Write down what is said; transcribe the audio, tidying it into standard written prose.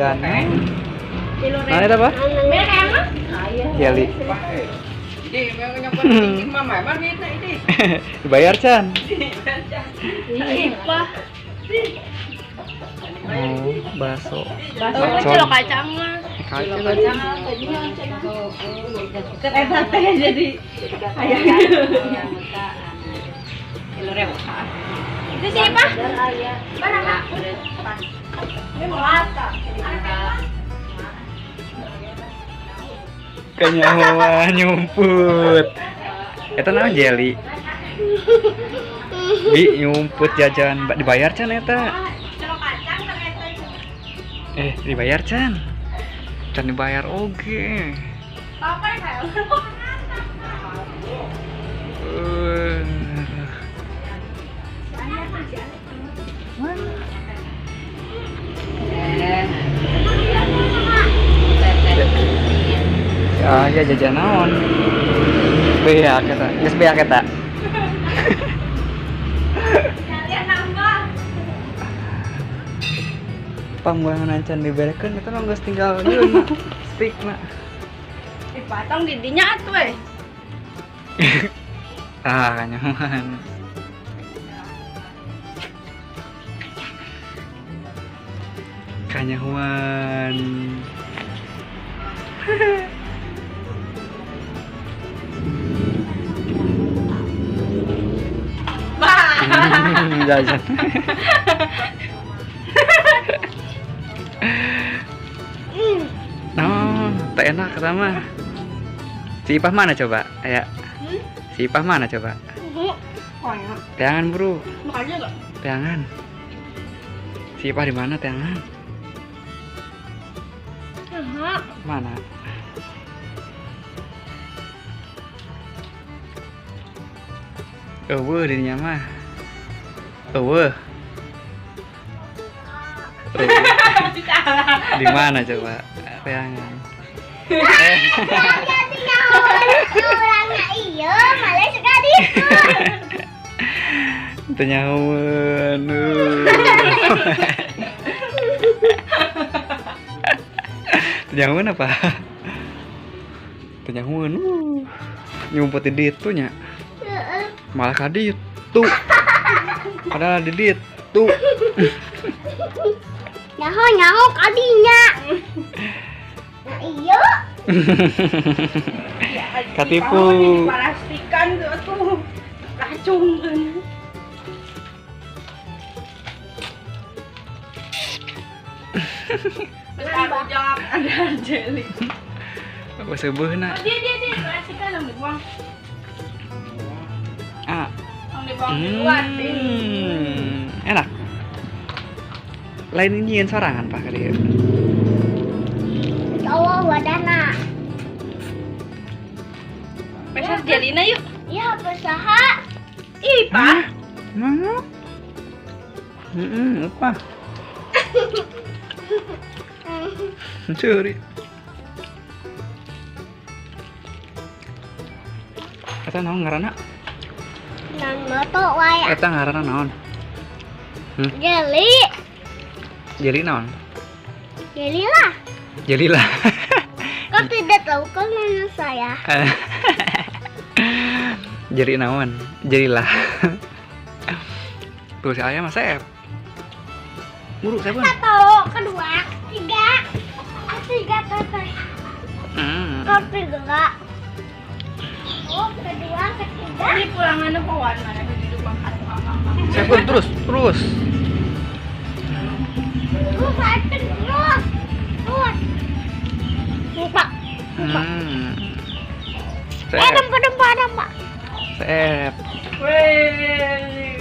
jajan. Nah, itu apa? Jelly. Dibayar, Chan. Oh, bakso. Kilo kacang mah. Kacang. Jadi itu siapa? Mana? Ini melata. Kenyawa nyumput. Eta naon jelly? Bi nyumput jajan dibayar Chan eta. Dibayar Chan. Chan dibayar oge. Ya jajan naon? Beak eta. Geus beak eta. Pambuangan Chan diberekeun eta mah geus tinggal dieun stikna. Dipotong didinya atuh we. Nyaman. Kanyahuan. Jajan. Tak enak kata mah. Si Ipah mana coba? Ayo. Si Ipah mana coba? Teangan bro. Makanya enggak. Teangan. Si Ipah di mana teangan? Mana? Eueuh dirinya mah. Eueuh. Di mana coba? Teangan. Orangnya iya, malah sekali. Tenyawan. Tenyawan apa? Tenyawan. Nyumputin di itu nya. Malah kadit tuh. Padahal di itu. Nyaho kadinya. Nah iya. Katipu. Plastikan tuh racun kan. Besar ada jelly. Apa sebeuna? Dia plastikan yang dibuang. Yang dibuang di luar. Enak. Lain nyian sorangan Pak kali. Allah wadana. Besar jelina yuk. Iya, besaha. Ih, Pak. Mana? Apa? Curi. Eta naon ngaranna? Nang moto wae. Eta ngaranna naon? Jelly. Jelly naon? Jelly lah. Jelly lah. Kau tidak tahu kan nama saya? Jelly naon? Jelly lah. Tuh si ayam Sep. Buru Sep. Satu, kedua, tiga. Tiga kakak. Kau tiga. Oh, kedua, ketiga. Ini pulangannya pohon mana di depan kakak. Sep terus. Terus. Lupa. Sep. Dempa. Sep. Wih.